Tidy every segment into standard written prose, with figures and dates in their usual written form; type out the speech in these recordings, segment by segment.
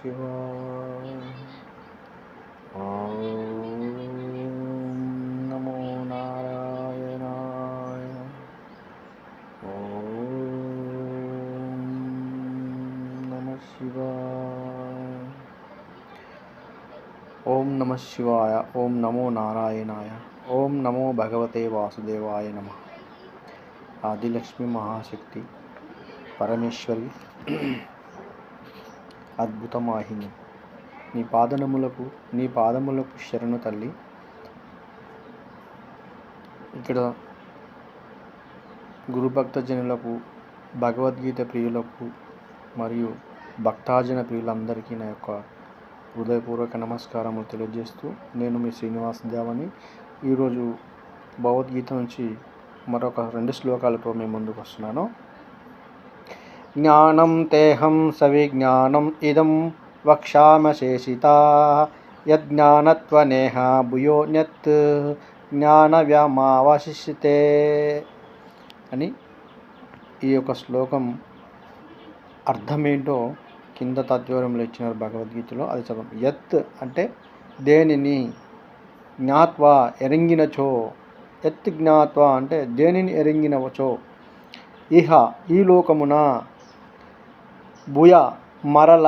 శివాయ. ఓం నమో నారాయణాయ. ఓం నమః శివాయ. ఓం నమః శివాయ. ఓం నమో నారాయణాయ. ఓం నమో భగవతే వాసుదేవాయ నమః. ఆదిలక్ష్మి మహాశక్తి పరమేశ్వరి అద్భుతమాహిని, నీ పాదములకు శరణు తల్లి. ఇక్కడ గురుభక్తజనులకు, భగవద్గీత ప్రియులకు మరియు భక్తాజన ప్రియులందరికీ నా యొక్క హృదయపూర్వక నమస్కారములు తెలియజేస్తూ, నేను మీ శ్రీనివాస్ దేవని. ఈరోజు భగవద్గీత నుంచి మరొక 2 శ్లోకాలతో మేము ముందుకు వస్తున్నాను. జ్ఞానం తేహం సవిజ్ఞానం ఇదం వక్ష్యామ్యశేషితా యజ్ఞానత్వనేహ భూయోన్యత్ జ్ఞానవ్యమావశిష్యతే అని ఈ యొక్క శ్లోకం అర్థమేంటో కింద తత్వరంలో ఇచ్చినారు భగవద్గీతలో. అది చదవం. యత్ అంటే దేనిని, జ్ఞాత్వా ఎరింగినచో, యత్ జ్ఞాత్వా అంటే దేనిని ఎరింగినవచో, ఇహ ఈ లోకమున, భూయ మరల,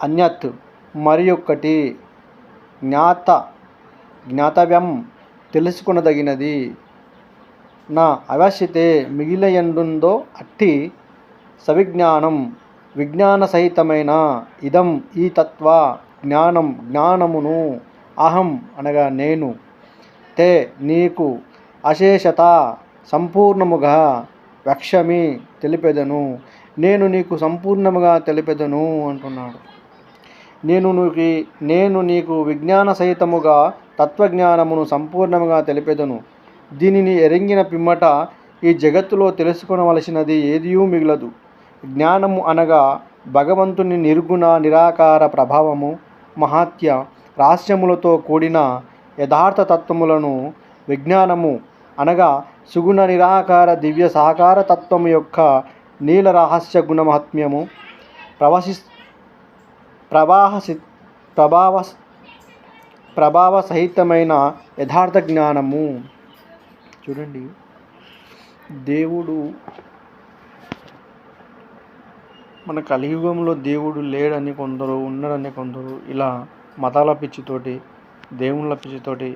అన్యత్ మరి ఒక్కటి, జ్ఞాతవ్యం తెలుసుకొనదగినది, నా అవశ్యతే మిగిలయండుందో అట్టి సవిజ్ఞానం విజ్ఞాన సహితమైన, ఇదం ఈ తత్వ, జ్ఞానమును, అహం అనగా నేను, తే నీకు, అశేషత సంపూర్ణముగా, వక్ష్యామి తెలిపెదను, నేను నీకు సంపూర్ణముగా తెలిపెదను అంటున్నాడు. నేను నీకు విజ్ఞాన సహితముగా తత్వజ్ఞానమును సంపూర్ణముగా తెలిపెదను. దీనిని ఎరింగిన పిమ్మట ఈ జగత్తులో తెలుసుకొనవలసినది ఏదియూ మిగలదు. జ్ఞానము అనగా భగవంతుని నిర్గుణ నిరాకార ప్రభావము, మహాత్య రహస్యములతో కూడిన యథార్థ తత్వములను, విజ్ఞానము అనగా సుగుణ నిరాకార దివ్య సాకార తత్వము యొక్క నీల రహస్య గుణమహాత్మ్యము, ప్రభావ సహితమైన యథార్థ జ్ఞానము. చూడండి, దేవుడు మన కలియుగంలో దేవుడు లేడని కొందరు, ఉన్నాడని కొందరు, ఇలా మతాల పిచ్చితోటి, దేవుళ్ళ పిచ్చితోటి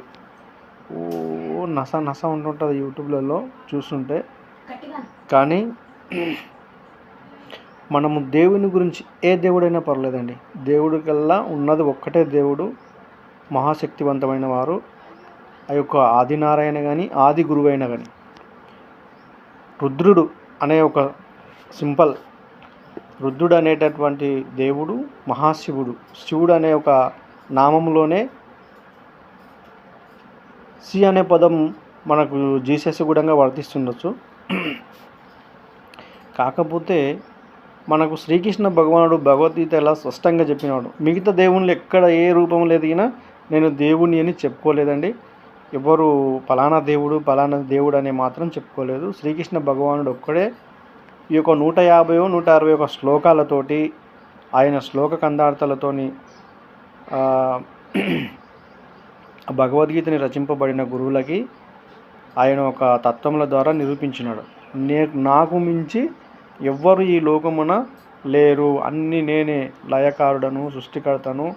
నస ఉంటుంటుంది యూట్యూబ్లలో చూస్తుంటే. కానీ మనము దేవుని గురించి, ఏ దేవుడైనా పర్లేదండి, దేవుడికల్లా ఉన్నది ఒక్కటే దేవుడు, మహాశక్తివంతమైన వారు, ఆ యొక్క ఆదినారాయణ కానీ ఆది గురువైన కానీ. రుద్రుడు అనే ఒక సింపుల్, రుద్రుడు అనేటటువంటి దేవుడు మహాశివుడు. శివుడు అనే ఒక నామంలోనే సి అనే పదం మనకు జీసస్ కూడా వర్తిస్తుండొచ్చు. కాకపోతే మనకు శ్రీకృష్ణ భగవానుడు భగవద్గీత ఎలా స్పష్టంగా చెప్పినాడు. మిగతా దేవుళ్ళు ఎక్కడ ఏ రూపంలో ఎదిగినా నేను దేవుని అని చెప్పుకోలేదండి. ఎవరు ఫలానా దేవుడు అని మాత్రం చెప్పుకోలేదు. శ్రీకృష్ణ భగవానుడు ఒక్కడే ఈ యొక్క 150-161 శ్లోకాలతోటి, ఆయన శ్లోక కందార్థాలతోని భగవద్గీతని రచింపబడిన గురువులకి ఆయన ఒక తత్వముల ద్వారా నిరూపించినాడు. నాకు మించి ఎవ్వరు ఈ లోకమున లేరు, అన్నీ నేనే, లయకారుడను, సృష్టికర్తను,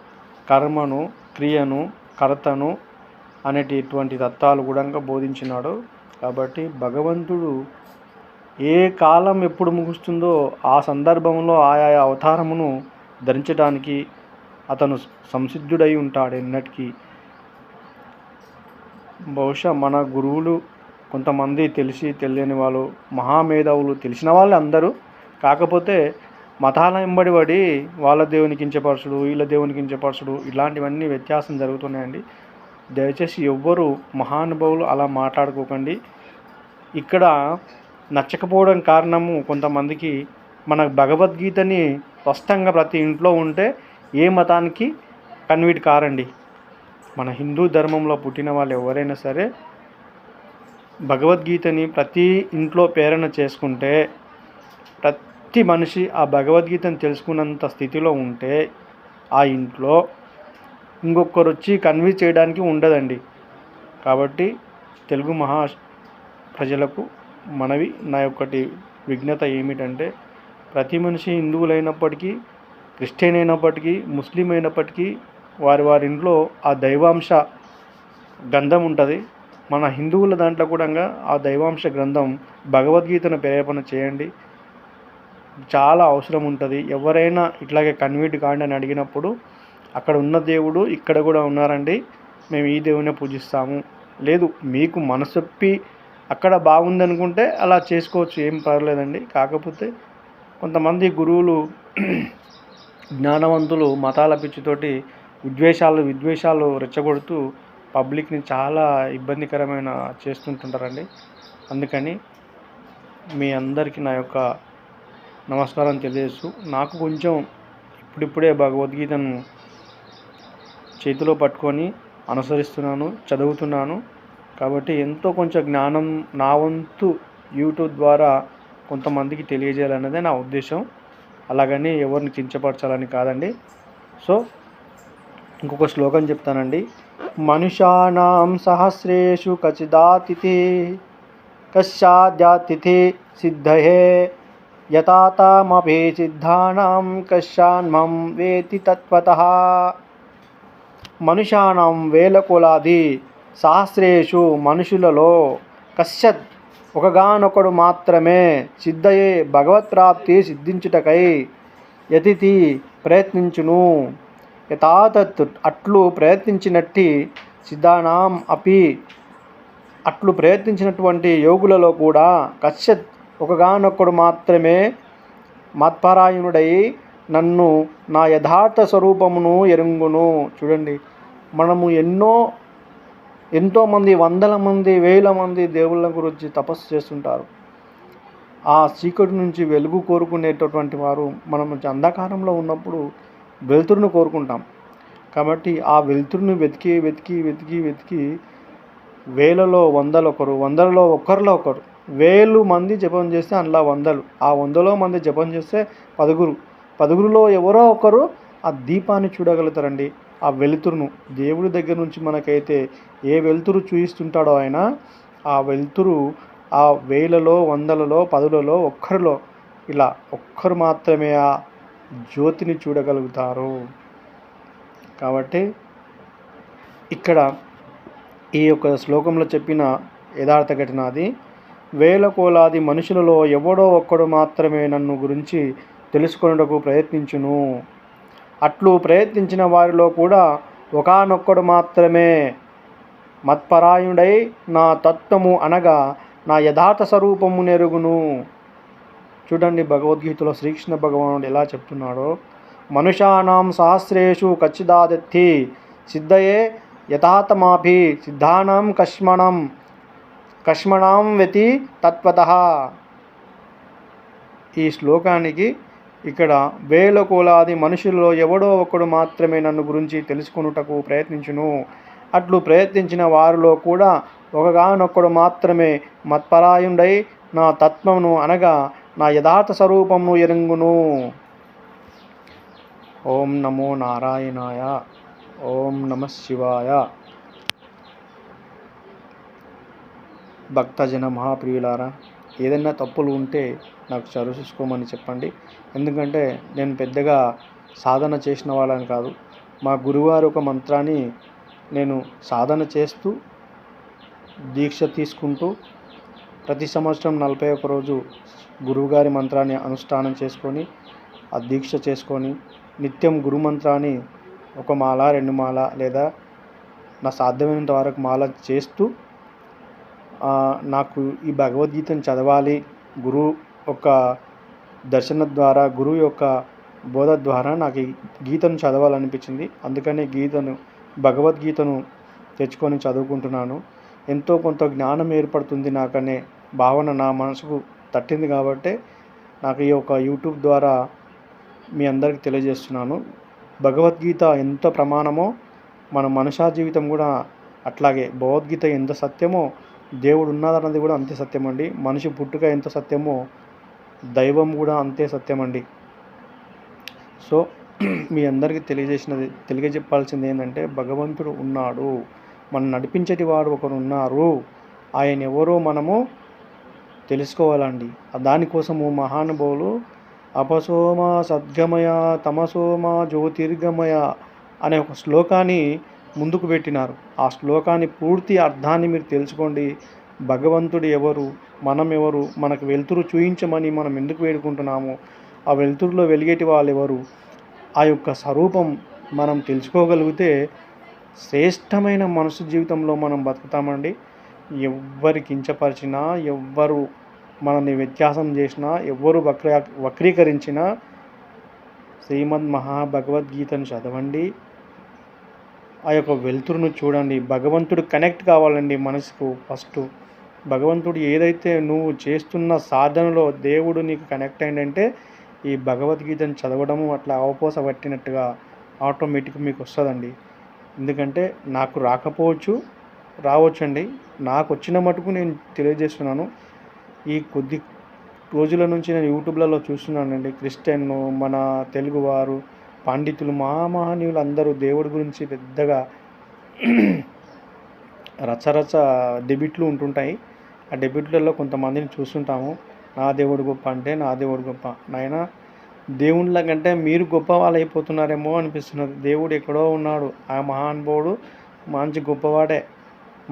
కర్మను, క్రియను, కర్తను అనేటటువంటి తత్వాలు కూడా బోధించినాడు. కాబట్టి భగవంతుడు ఏ కాలం ఎప్పుడు ముగుస్తుందో ఆ సందర్భంలో ఆయా అవతారమును ధరించడానికి అతను సంసిద్ధుడై ఉంటాడు ఎన్నటికీ. బహుశా మన గురువులు కొంతమంది తెలిసి తెలియని వాళ్ళు, మహామేధావులు, తెలిసిన వాళ్ళు అందరూ, కాకపోతే మతాల వెంబడి పడి వాళ్ళ దేవుని కించపరచుడు, వీళ్ళ దేవుని కించపరచుడు, ఇలాంటివన్నీ వ్యత్యాసం జరుగుతున్నాయండి. దయచేసి ఎవ్వరు మహానుభావులు అలా మాట్లాడుకోకండి. ఇక్కడ నచ్చకపోవడం కారణము కొంతమందికి మన భగవద్గీతని స్పష్టంగా ప్రతి ఇంట్లో ఉంటే ఏ మతానికి కన్వర్ట్ కారండి. మన హిందూ ధర్మంలో పుట్టిన వాళ్ళు ఎవరైనా సరే భగవద్గీతని ప్రతి ఇంట్లో ప్రేరణ చేసుకుంటే ప్రతి మనిషి ఆ భగవద్గీతను తెలుసుకున్నంత స్థితిలో ఉంటే ఆ ఇంట్లో ఇంకొకరు వచ్చి కన్విన్స్ చేయడానికి ఉండదండి. కాబట్టి తెలుగు ప్రజలకు మనవి, నా యొక్కటి విజ్ఞత ఏమిటంటే, ప్రతి మనిషి హిందువులైనప్పటికీ, క్రిస్టియన్ అయినప్పటికీ, ముస్లిం అయినప్పటికీ వారి వారి ఇంట్లో ఆ దైవాంశ గ్రంథం ఉంటుంది. మన హిందువుల దాంట్లో కూడా ఆ దైవాంశ గ్రంథం భగవద్గీతను ప్రేరేపణ చేయండి. చాలా అవసరం ఉంటుంది. ఎవరైనా ఇట్లాగే కన్వర్ట్ కాండి అని అడిగినప్పుడు అక్కడ ఉన్న దేవుడు ఇక్కడ కూడా ఉన్నారండి, మేము ఈ దేవునే పూజిస్తాము, లేదు మీకు మనసొప్పి అక్కడ బాగుందనుకుంటే అలా చేసుకోవచ్చు, ఏం పర్లేదండి. కాకపోతే కొంతమంది గురువులు జ్ఞానవంతులు మతాల పిచ్చితోటి విద్వేషాలు రెచ్చగొడుతూ పబ్లిక్ని చాలా ఇబ్బందికరమైన చేస్తుంటుంటారండి. అందుకని మీ అందరికీ నా యొక్క నమస్కారం తెలియజేస్తూ, నాకు కొంచెం ఇప్పుడిప్పుడే భగవద్గీతను చేతిలో పట్టుకొని అనుసరిస్తున్నాను, చదువుతున్నాను. కాబట్టి ఎంతో కొంచెం జ్ఞానం నా వంతు యూట్యూబ్ ద్వారా కొంతమందికి తెలియజేయాలన్నదే నా ఉద్దేశం. అలాగని ఎవరిని కించపరచాలని కాదండి. సో ఇంకొక శ్లోకం చెప్తానండి. మనుషానాం సహస్రేషు కచిదాతిథి కశ్చాద్యాతిథి సిద్ధయే యతాతమపి సిద్ధానాం కశ్చాన్మం వేతి తత్వతః. మనుషానాం వేల కొలాది, సహస్రేషు మనుషులలో, కశ్చత్ ఒకగానొకడు మాత్రమే, సిద్ధయే భగవత్ప్రాప్తి సిద్ధించుటకై, యతిథి ప్రయత్నించును, యథాతత్ అట్లు ప్రయత్నించినట్టి, సిద్ధానాం అపి అట్లు ప్రయత్నించినటువంటి యోగులలో కూడా, కశ్చత్ ఒకగానొకడు మాత్రమే మత్పరాయణుడై నన్ను నా యథార్థ స్వరూపమును ఎరుంగును. చూడండి, మనము ఎంతోమంది వందల మంది వేల మంది దేవుళ్ళ గురించి తపస్సు చేస్తుంటారు. ఆ చీకటి నుంచి వెలుగు కోరుకునేటటువంటి వారు మనం అంధకారంలో ఉన్నప్పుడు వెలుతురును కోరుకుంటాం. కాబట్టి ఆ వెలుతురుని వెతికి వెతికి వెతికి వెతికి వేలలో వందలు ఒకరు, వందలలో ఒక్కరిలో ఒకరు, 1000 మంది జపం చేస్తే అందులో 100, ఆ 100లో మంది జపం చేస్తే 10గురులో ఎవరో ఒకరు ఆ దీపాన్ని చూడగలుగుతారండి. ఆ వెలుతురును దేవుడి దగ్గర నుంచి మనకైతే ఏ వెలుతురు చూయిస్తుంటాడో ఆయన, ఆ వెలుతురు ఆ 1000లో 100లలో 10లలో ఒక్కరిలో ఇలా ఒక్కరు మాత్రమే ఆ జ్యోతిని చూడగలుగుతారు. కాబట్టి ఇక్కడ ఈ యొక్క శ్లోకంలో చెప్పిన యథార్థ ఘటన అది. వేల కోలాది మనుషులలో ఎవడో ఒక్కడు మాత్రమే నన్ను గురించి తెలుసుకొనుటకు ప్రయత్నించును. అట్లు ప్రయత్నించిన వారిలో కూడా ఒకానొక్కడు మాత్రమే మత్పరాయణుడై నా తత్వము అనగా నా యథార్థ స్వరూపము నెరుగును. చూడండి, భగవద్గీతలో శ్రీకృష్ణ భగవానుడు ఎలా చెప్తున్నాడో, మనుషానాం సహస్రేషు కచ్చిదాదత్తి సిద్ధయే యథాతమాపి సిద్ధానాం కష్మణాం వెతి తత్వతః. ఈ శ్లోకానికి ఇక్కడ వేల కోలాది మనుషుల్లో ఎవడో ఒకడు మాత్రమే నన్ను గురించి తెలుసుకొనుటకు ప్రయత్నించును. అట్లు ప్రయత్నించిన వారిలో కూడా ఒకగానొక్కడు మాత్రమే మత్పరాయుండై నా తత్వమును అనగా నా యథార్థ స్వరూపమును ఎరుంగును. ఓం నమో నారాయణాయ. ఓం నమః శివాయ. భక్తజన మహాప్రియులారా, ఏదైనా తప్పులు ఉంటే నాకు సరిచూసుకోమని చెప్పండి. ఎందుకంటే నేను పెద్దగా సాధన చేసిన వాళ్ళని కాదు. మా గురువారు ఒక మంత్రాన్ని నేను సాధన చేస్తూ దీక్ష తీసుకుంటూ ప్రతి సంవత్సరం 41 రోజు గురువుగారి మంత్రాన్ని అనుష్ఠానం చేసుకొని ఆ దీక్ష చేసుకొని నిత్యం గురు మంత్రాన్ని 1 మాల 2 మాల లేదా నా సాధ్యమైనంత వరకు మాల చేస్తూ నాకు ఈ భగవద్గీతను చదవాలి, గురువు యొక్క దర్శనం ద్వారా, గురువు యొక్క బోధ ద్వారా నాకు ఈ గీతను చదవాలనిపించింది. అందుకని భగవద్గీతను తెచ్చుకొని చదువుకుంటున్నాను. ఎంతో కొంత జ్ఞానం ఏర్పడుతుంది నాకనే భావన నా మనసుకు తట్టింది కాబట్టి నాకు ఈ యొక్క యూట్యూబ్ ద్వారా మీ అందరికీ తెలియజేస్తున్నాను. భగవద్గీత ఎంత ప్రమాణమో మన మనుషా జీవితం కూడా అట్లాగే. భగవద్గీత ఎంత సత్యమో దేవుడు ఉన్నాడన్నది కూడా అంతే సత్యం అండి. మనిషి పుట్టుక ఎంత సత్యమో దైవం కూడా అంతే సత్యమండి. సో మీ అందరికీ తెలియజెప్పాల్సింది ఏంటంటే, భగవంతుడు ఉన్నాడు, మనం నడిపించేటి వాడు ఒకరు ఉన్నారు. ఆయన ఎవరో మనము తెలుసుకోవాలండి. దానికోసము మహానుభావులు అపసోమ సద్గమయ తమసోమ జ్యోతిర్గమయ అనే ఒక శ్లోకాన్ని ముందుకు పెట్టినారు. ఆ శ్లోకాన్ని పూర్తి అర్థాన్ని మీరు తెలుసుకోండి. భగవంతుడు ఎవరు, మనం ఎవరు, మనకు వెలుతురు చూయించమని మనం ఎందుకు వేడుకుంటున్నాము, ఆ వెలుతురులో వెలిగేటి వాళ్ళు ఎవరు, ఆ యొక్క స్వరూపం మనం తెలుసుకోగలిగితే శ్రేష్టమైన మనుషు జీవితంలో మనం బతుకుతామండి. ఎవ్వరి కించపరిచినా, ఎవ్వరు మనల్ని వ్యత్యాసం చేసినా, ఎవ్వరు వక్రీకరించినా శ్రీమద్ మహాభగవద్గీతను చదవండి. ఆ యొక్క వెలుతురును చూడండి. భగవంతుడు కనెక్ట్ కావాలండి మనసుకు. ఫస్ట్ భగవంతుడు ఏదైతే నువ్వు చేస్తున్న సాధనలో దేవుడు నీకు కనెక్ట్ అయిందంటే ఈ భగవద్గీతను చదవడము అట్లా అవపోస పట్టినట్టుగా ఆటోమేటిక్గా మీకు వస్తుందండి. ఎందుకంటే నాకు రావచ్చండి. నాకు వచ్చిన మటుకు నేను తెలియజేస్తున్నాను. ఈ కొద్ది రోజుల నుంచి నేను యూట్యూబ్లలో చూస్తున్నానండి. క్రిస్టియన్, మన తెలుగువారు, పండితులు, మహామహనీయులు అందరూ దేవుడి గురించి పెద్దగా రచరచ డెబిట్లు ఉంటుంటాయి. ఆ డెబిట్లలో కొంతమందిని చూస్తుంటాము. నా దేవుడు గొప్ప అంటే నా దేవుడు గొప్ప. నాయన దేవుళ్ళ కంటే మీరు గొప్ప వాళ్ళు అయిపోతున్నారేమో అనిపిస్తున్నది. దేవుడు ఎక్కడో ఉన్నాడు. ఆ మహానుభావుడు మంచి గొప్పవాడే.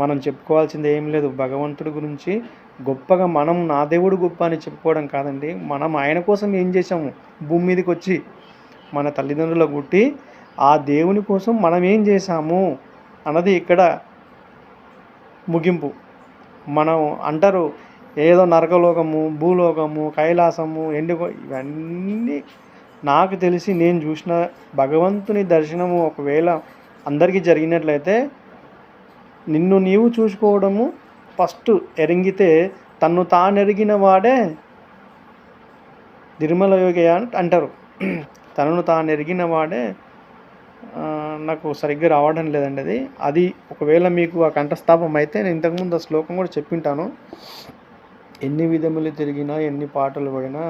మనం చెప్పుకోవాల్సింది ఏం లేదు. భగవంతుడి గురించి గొప్పగా మనం నా దేవుడు గొప్ప అని చెప్పుకోవడం కాదండి. మనం ఆయన కోసం ఏం చేసాము, భూమి మీదకి వచ్చి మన తల్లిదండ్రులకు పుట్టి ఆ దేవుని కోసం మనం ఏం చేశాము అన్నది ఇక్కడ ముగింపు. మనం అంటారు ఏదో నరకలోకము, భూలోకము, కైలాసము, ఇవన్నీ నాకు తెలిసి నేను చూసిన భగవంతుని దర్శనము ఒకవేళ అందరికీ జరిగినట్లయితే నిన్ను నీవు చూసుకోవడము ఫస్ట్ ఎరింగితే తన్ను తానెరిగిన వాడే నిర్మల యోగి అంటారు. తనను తాను ఎరిగిన వాడే నాకు సరిగ్గా రావడం లేదండి అది ఒకవేళ మీకు ఆ కంఠస్థాపం అయితే నేను ఇంతకుముందు ఆ శ్లోకం కూడా చెప్పింటాను. ఎన్ని విధములు తిరిగినా, ఎన్ని పాటలు పడినా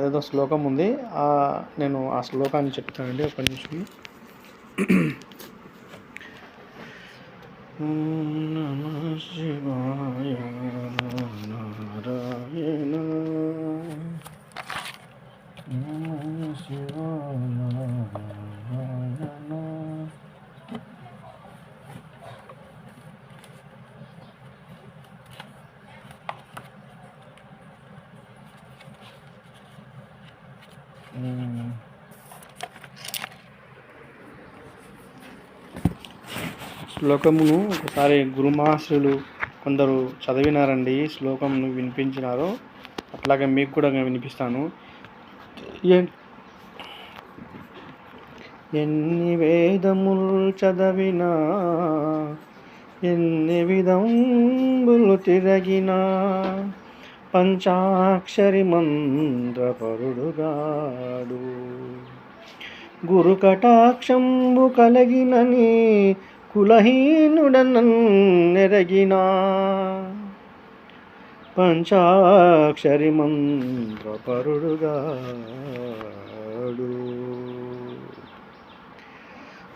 ఏదో శ్లోకం ఉంది. నేను ఆ శ్లోకాన్ని చెప్తానండి ఒక నిమిషం. నమః శివాయ నారాయణ నమః శివాయ నారాయణ. శ్లోకమును ఒకసారి గురుమాస్టర్లు కొందరు చదివినారండి. ఈ శ్లోకమును వినిపించినారు. అట్లాగే మీకు కూడా వినిపిస్తాను. ఎన్ని వేదములు చదివినా, ఎన్ని విధములు తిరగినా, పంచాక్షరి మంత్రపరుడుగాడు గురు కటాక్షంబు కలిగినని కులహీనుడనెరగినా, పంచాక్షరి మంత్రపరుడుగాడు.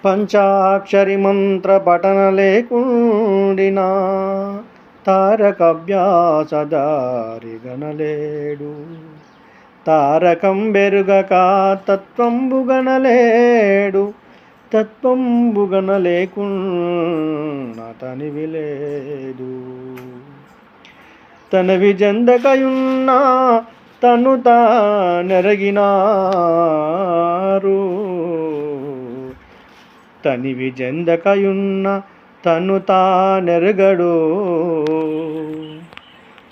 పంచాక్షరి మంత్ర పఠన లేకుండినా తారకభ్యాసదారి గణలేడు. తారకం బెరుగక తత్వంబు గణలేడు. తత్వంబు గణలేకున్న తనివి లేదు. తనవి జందకయున్నా తను తానెరగినారు. తనివి జందకయున్న తను తానెరగడు.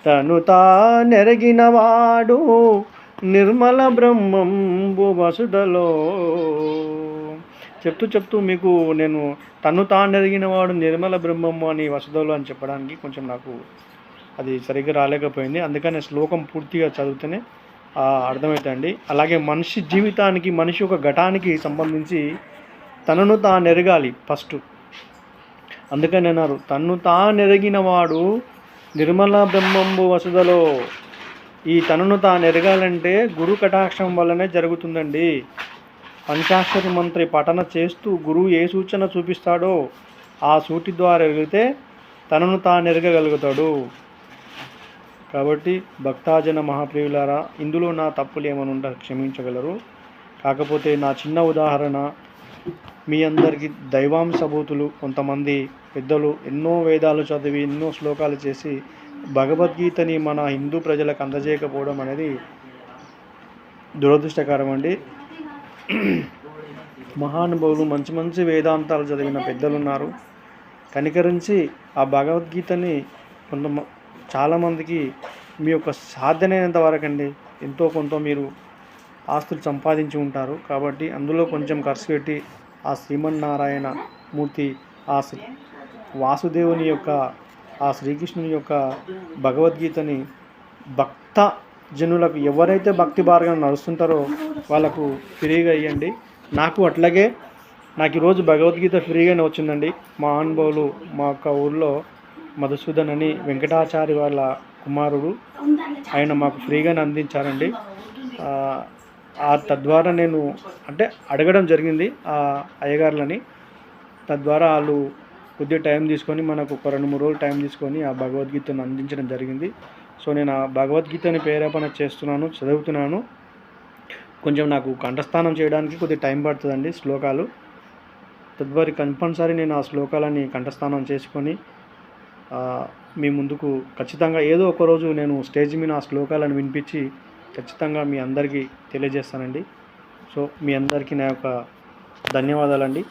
తను తానెరగినవాడు నిర్మల బ్రహ్మంబు వసుదలో. చెప్తూ మీకు నేను తను తానెరిగిన వాడు నిర్మల బ్రహ్మము అని వసుదలో అని చెప్పడానికి కొంచెం నాకు అది సరిగ్గా రాలేకపోయింది. అందుకని శ్లోకం పూర్తిగా చదివితేనే అర్థమవుతాయండి. అలాగే మనిషి జీవితానికి, మనిషి ఒక ఘటానికి సంబంధించి తనను తానెరగాలి ఫస్ట్. అందుకని అన్నారు తన్ను తానెరిగిన వాడు నిర్మల బ్రహ్మంబు వసుదలో. ఈ తనను తాను ఎరగాలంటే గురు కటాక్షం వల్లనే జరుగుతుందండి. పంచాక్షరి మంత్రి పఠన చేస్తూ గురువు ఏ సూచన చూపిస్తాడో ఆ సూటి ద్వారా ఎరిగితే తనను తాను ఎరగగలుగుతాడు. కాబట్టి భక్తాజన మహాప్రియులారా, ఇందులో నా తప్పులు ఏమైనా ఉంటే క్షమించగలరు. కాకపోతే నా చిన్న ఉదాహరణ మీ అందరికీ దైవాంశభూతులు కొంతమంది పెద్దలు ఎన్నో వేదాలు చదివి ఎన్నో శ్లోకాలు చేసి భగవద్గీతని మన హిందూ ప్రజలకు అందజేయకపోవడం అనేది దురదృష్టకరం అండి. మహానుభావులు మంచి మంచి వేదాంతాలు చదివిన పెద్దలు ఉన్నారు. కనికరించి ఆ భగవద్గీతని చాలామందికి మీ యొక్క సాధ్యమైనంత వరకు అండి ఎంతో కొంత మీరు ఆస్తులు సంపాదించి ఉంటారు. కాబట్టి అందులో కొంచెం ఖర్చు పెట్టి ఆ శ్రీమన్నారాయణ మూర్తి, ఆ వాసుదేవుని యొక్క, ఆ శ్రీకృష్ణుని యొక్క భగవద్గీతని భక్త జనులకు ఎవరైతే భక్తి మార్గంలో నడుస్తుంటారో వాళ్ళకు ఫ్రీగా ఇవ్వండి. నాకు అట్లాగే నాకు ఈరోజు భగవద్గీత ఫ్రీగానే వచ్చిందండి. మా అనుభవులు మా యొక్క ఊళ్ళో మధుసూదన్ అని వెంకటాచారి వాళ్ళ కుమారుడు, ఆయన మాకు ఫ్రీగానే అందించారండి. తద్వారా నేను అంటే అడగడం జరిగింది ఆ అయ్యగారులని. తద్వారా వాళ్ళు కొద్దిగా టైం తీసుకొని మనకు ఒక 2-3 రోజులు టైం తీసుకొని ఆ భగవద్గీతను అందించడం జరిగింది. సో నేను ఆ భగవద్గీతని ప్రేరేపణ చేస్తున్నాను, చదువుతున్నాను. కొంచెం నాకు కంఠస్థానం చేయడానికి కొద్దిగా టైం పడుతుందండి శ్లోకాలు. తద్వారా కంపల్సరీ నేను ఆ శ్లోకాలని కంఠస్థానం చేసుకొని మీ ముందుకు ఖచ్చితంగా ఏదో ఒక రోజు నేను స్టేజ్ మీద ఆ శ్లోకాలను వినిపించి ఖచ్చితంగా మీ అందరికీ తెలియజేస్తానండి. సో మీ అందరికీ నా యొక్క ధన్యవాదాలండి.